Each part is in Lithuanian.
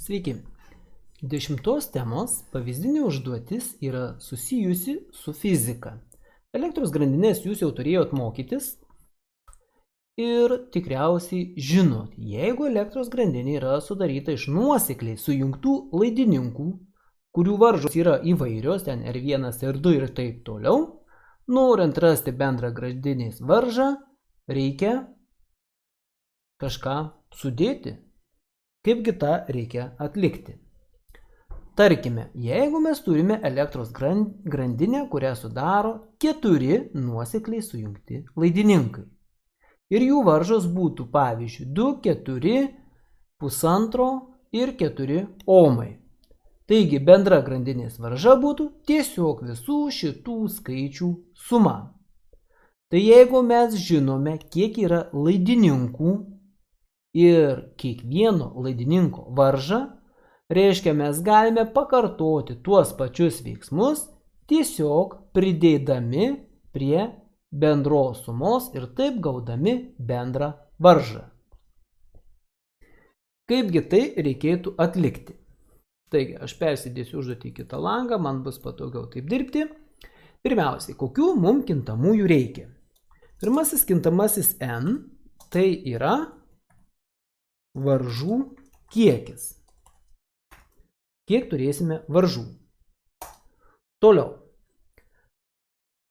Sveiki. 10 temos pavyzdinė užduotis yra susijusi su fizika. Elektros grandinės jūs jau turėjot mokytis ir tikriausiai žinot, jeigu elektros grandinė yra sudaryta iš nuosekliai sujungtų laidininkų, kurių varžos yra įvairios, ten R1, R2 ir taip toliau, norint rasti bendrą grandinės varžą, reikia kažką sudėti. Kaipgi tą reikia atlikti? Tarkime, jeigu mes turime elektros grandinę, kurią sudaro 4 nuosekliai sujungti laidininkai. Ir jų varžos būtų, pavyzdžiui, 2, 4, 1,5 ir 4 ohmai. Taigi bendra grandinės varža būtų tiesiog visų šitų skaičių suma. Tai jeigu mes žinome, kiek yra laidininkų ir kiekvieno laidininko varžą, reiškia, mes galime pakartoti tuos pačius veiksmus, tiesiog pridėdami prie bendros sumos ir taip gaudami bendrą varžą. Kaipgi tai reikėtų atlikti? Taigi, aš persidėsiu užduotį į kitą langą, man bus patogiau taip dirbti. Pirmiausiai, kokių mums kintamųjų reikia? Pirmasis kintamasis N, tai yra varžų kiekis. Kiek turėsime varžų. Toliau.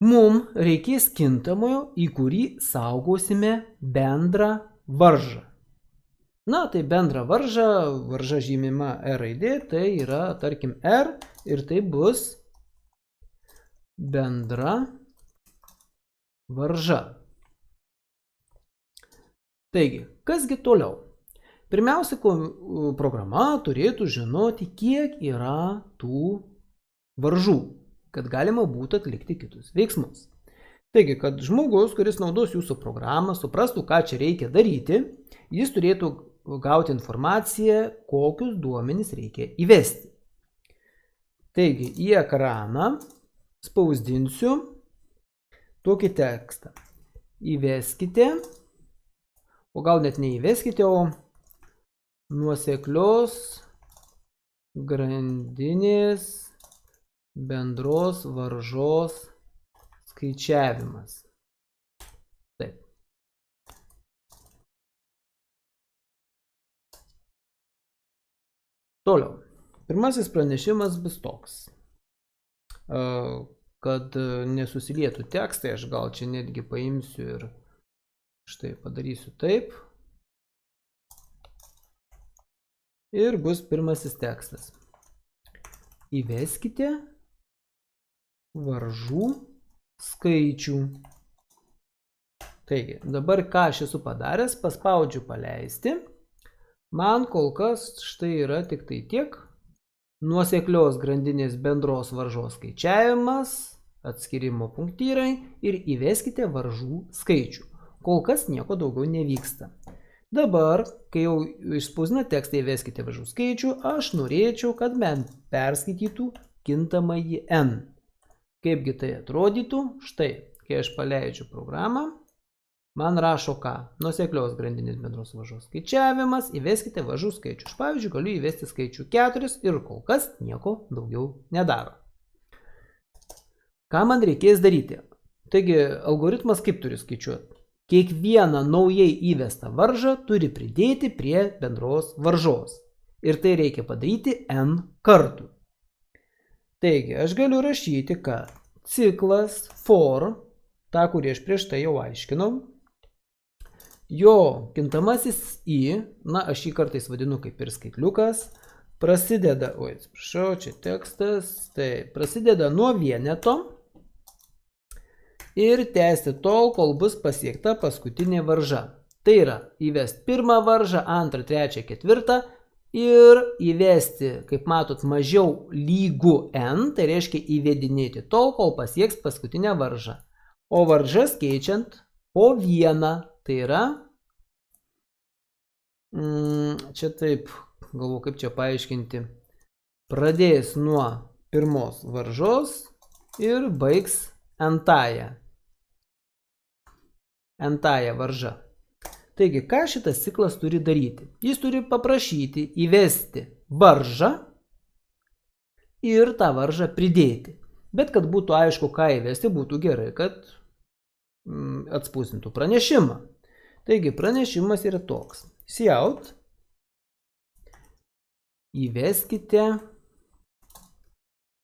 Mums reikės kintamojo, į kurį saugosime bendrą varžą. Na, tai bendra varža žymima R raidė, tai yra, tarkim, R ir tai bus bendra varža. Taigi, kasgi toliau? Pirmiausia, programa turėtų žinoti, kiek yra tų varžų, kad galima būtų atlikti kitus veiksmus. Taigi, kad žmogus, kuris naudos jūsų programą, suprastų, ką čia reikia daryti, jis turėtų gauti informaciją, kokius duomenis reikia įvesti. Taigi, į ekraną spausdinsiu tokį tekstą. Įveskite, o gal net neįveskite, o nuoseklios grandinės bendros varžos skaičiavimas. Taip. Toliau. Pirmasis pranešimas bus toks. Kad nesusilietų tekstai, aš gal čia netgi paimsiu ir štai padarysiu taip. Ir bus pirmasis tekstas. Įveskite varžų skaičių. Taigi, dabar ką aš esu padaręs, paspaudžiu paleisti. Man kol kas štai yra tik tai tiek. Nuoseklios grandinės bendros varžos skaičiavimas, atskirimo punktyrai ir įveskite varžų skaičių. Kol kas nieko daugiau nevyksta. Dabar, kai jau išspausdina tekstą įveskite varžų skaičių, aš norėčiau, kad man perskaitytų kintamąjį N. Kaipgi tai atrodytų? Štai, kai aš paleidžiu programą, man rašo ką? Nuoseklios grandinės bendros varžos skaičiavimas, įveskite varžų skaičių. Aš, pavyzdžiui, galiu įvesti skaičių 4 ir kol kas nieko daugiau nedaro. Ką man reikės daryti? Taigi, algoritmas kaip turi skaičiuoti? Kiekvieną naujai įvestą varžą turi pridėti prie bendros varžos. Ir tai reikia padaryti N kartų. Taigi, aš galiu rašyti, kad ciklas for, tą, kurį aš prieš tai jau aiškinau, jo kintamasis I, na, aš jį kartais vadinu kaip ir skaitliukas, prasideda, atsiprašau, čia tekstas, tai prasideda nuo vieneto, ir tęsti tol, kol bus pasiekta paskutinė varža. Tai yra įvesti pirmą varžą, antrą, trečią, ketvirtą ir įvesti, kaip matot, mažiau lygu N, tai reiškia įvedinėti tol, kol pasieks paskutinę varžą. O varžas keičiant po vieną, tai yra, čia taip, galvoju, kaip čia paaiškinti, pradės nuo pirmos varžos ir baigs N-tąją varžą. Taigi, ką šitas ciklas turi daryti? Jis turi paprašyti įvesti varžą ir tą varžą pridėti. Bet kad būtų aišku, ką įvesti, būtų gerai, kad atspausdintų pranešimą. Taigi, pranešimas yra toks. Cout, įveskite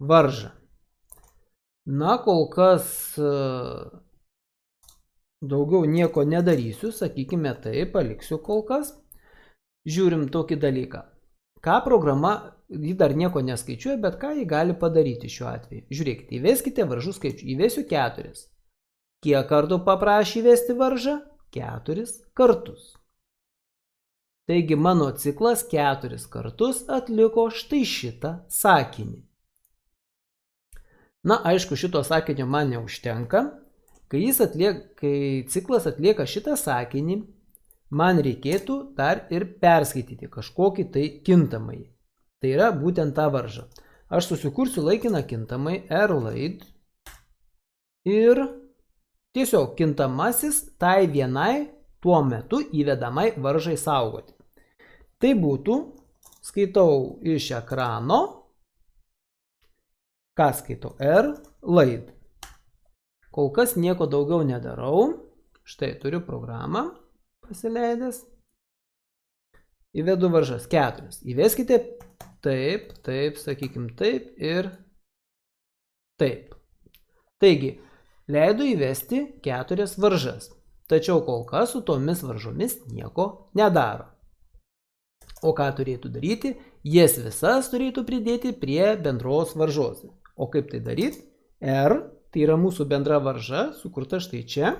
varžą. Na, kol kas daugiau nieko nedarysiu, sakykime tai, paliksiu kol kas. Žiūrim tokį dalyką. Ką programa, ji dar nieko neskaičiuoja, bet ką ji gali padaryti šiuo atveju. Žiūrėkite, įveskite varžų skaičių. Įvesiu 4. Kiek kartų paprašė įvesti varžą? 4 kartus. Taigi mano ciklas 4 kartus atliko štai šitą sakinį. Na, aišku, šito sakinio man neužtenka. Kai ciklas atlieka šitą sakinį, man reikėtų dar ir perskaityti kažkokį tai kintamąjį. Tai yra būtent tą varžą. Aš susikursiu laikiną kintamąjį rlaid ir tiesiog kintamasis tai vienai tuo metu įvedamai varžai saugoti. Tai būtų, skaitau iš ekrano, ką skaitau, rlaid. Kol kas nieko daugiau nedarau. Štai turiu programą pasileidęs. Įvedu varžas 4. Įveskite taip, sakykim taip ir taip. Taigi, leido įvesti 4 varžas. Tačiau kol kas su tomis varžomis nieko nedaro. O ką turėtų daryti? Jas visas turėtų pridėti prie bendros varžos. O kaip tai daryti? R, tai yra mūsų bendra varža, sukurta štai čia,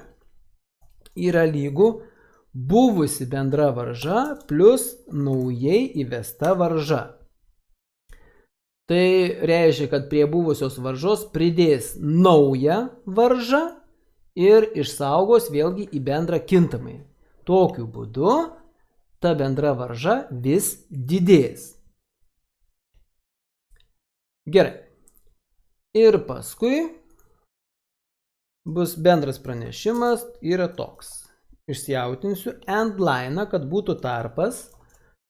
yra lygu buvusi bendra varža plus naujai įvesta varža. Tai reiškia, kad prie buvusios varžos pridės naują varžą ir išsaugos vėlgi į bendrą kintamąjį. Tokiu būdu ta bendra varža vis didės. Gerai. Ir paskui bus bendras pranešimas, yra toks. Išsijautinsiu end line, kad būtų tarpas.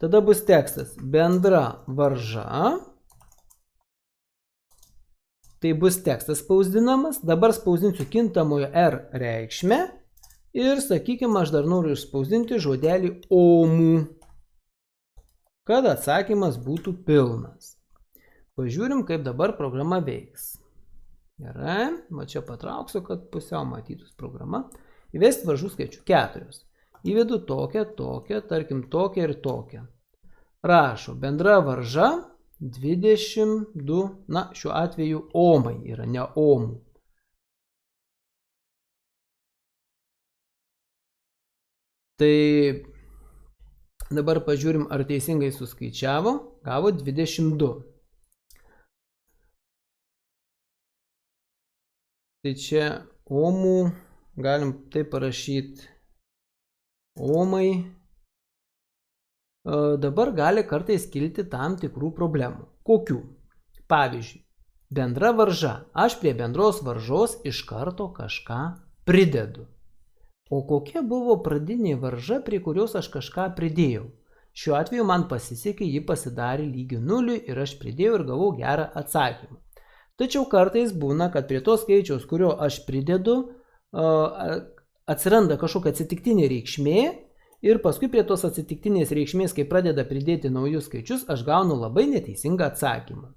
Tada bus tekstas bendra varža. Tai bus tekstas spausdinamas. Dabar spausdinsiu kintamojo R reikšmę. Ir, sakykime, aš dar noriu išspausdinti žodelį omų, kad atsakymas būtų pilnas. Pažiūrim, kaip dabar programa veiks. Gerai, va čia patrauksiu, kad pusiau matytus programa. Įvesti varžų skaičių 4. Įvedu tokią, tarkim tokią ir tokią. Rašo, bendra varža 22, na šiuo atveju omai yra, ne omų. Tai dabar pažiūrim, ar teisingai suskaičiavo, gavo 22. Tai čia omų, galim taip parašyti omai. Dabar gali kartais kilti tam tikrų problemų. Kokių? Pavyzdžiui, bendra varža. Aš prie bendros varžos iš karto kažką pridedu. O kokia buvo pradinė varža, prie kurios aš kažką pridėjau? Šiuo atveju man pasisekė, ji pasidarė lygiu 0 ir aš pridėjau ir gavau gerą atsakymą. Tačiau kartais būna, kad prie to skaičiaus, kurio aš pridedu, atsiranda kažkokia atsitiktinė reikšmė ir paskui prie tos atsitiktinės reikšmės, kai pradeda pridėti naujus skaičius, aš gaunu labai neteisingą atsakymą.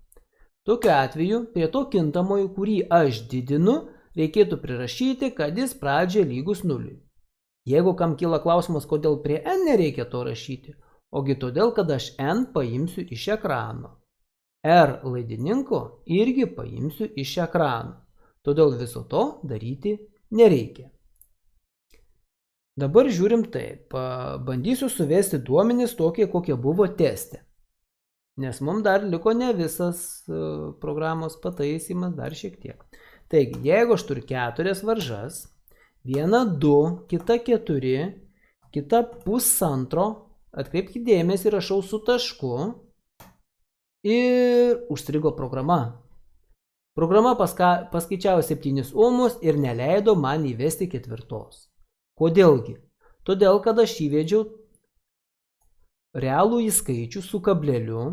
Tokiu atveju, prie to kintamojo, kurį aš didinu, reikėtų prirašyti, kad jis pradžioje lygus 0. Jeigu kam kyla klausimas, kodėl prie n nereikia to rašyti, ogi todėl, kad aš n paimsiu iš ekrano. R laidininko irgi paimsiu iš ekrano. Todėl viso to daryti nereikia. Dabar žiūrim taip. Bandysiu suvesti duomenis tokie, kokie buvo teste. Nes mums dar liko ne visas programos pataisymas, dar šiek tiek. Taigi, jeigu aš turiu 4 varžas, viena 2, kita 4, kita pusantro, atkreipkite dėmesį, rašau su tašku. Ir užstrigo programa. Programa paskaičiavo 7 omus ir neleido man įvesti 4. Kodėlgi? todėl kad aš įvedžiau realų skaičių su kableliu,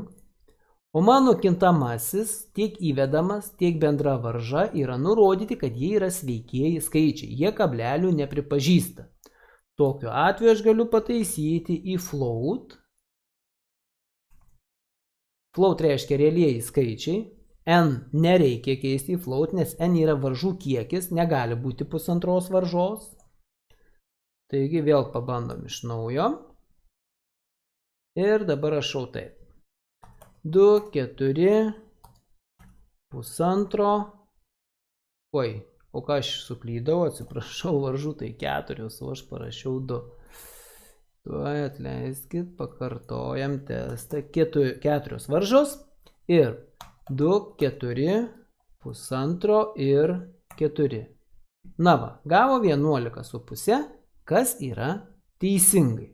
o mano kintamasis tiek įvedamas, tiek bendra varža yra nurodyti, kad jie yra sveikieji skaičiai, jie kablelių nepripažįsta. Tokiu atveju aš galiu pataisyti į float. Float reiškia realieji skaičiai. N nereikia keisti į float, nes N yra varžų kiekis, negali būti pusantros varžos. Taigi vėl pabandom iš naujo. Ir dabar rašau taip. 2, 4, pusantro. Oi, o ką aš suklydau, atsiprašau, varžų tai 4, o aš parašiau 2. Tuoj atleiskit, pakartojam testą. 4 varžos ir 2, 4, pusantro ir 4. Na va, gavo 11,5, kas yra teisingai.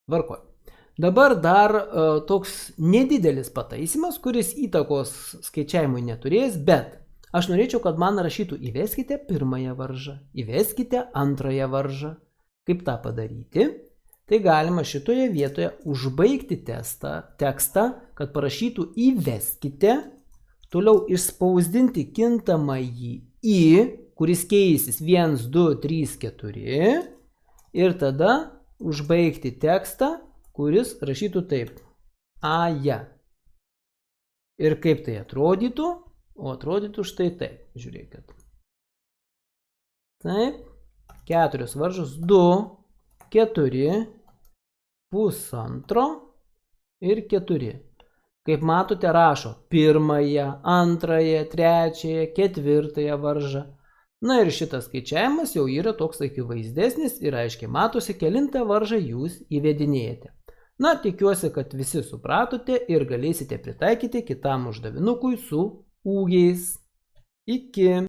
Varkoj. Dabar dar toks nedidelis pataisimas, kuris įtakos skaičiavimui neturės, bet aš norėčiau, kad man rašytų įveskite pirmąją varžą, įveskite antrąją varžą. Kaip tą padaryti? Tai galima šitoje vietoje užbaigti tekstą, kad parašytų įveskite, toliau išspausdinti kintamąjį į, kuris keisis 1, 2, 3, 4 ir tada užbaigti tekstą, kuris rašytų taip. Aja. Ir kaip tai atrodytų? O atrodytų štai taip. Žiūrėkit. Taip. 4 varžos. 2, 4, pusantro ir 4. Kaip matote, rašo pirmąją, antrąją, trečiąją, ketvirtąją varžą. Na ir šitas skaičiavimas jau yra toks akivaizdesnis ir aiškiai matosi, kelintą varžą jūs įvedinėjate. Na, tikiuosi, kad visi supratote ir galėsite pritaikyti kitam uždavinukui su ūgiais. Iki.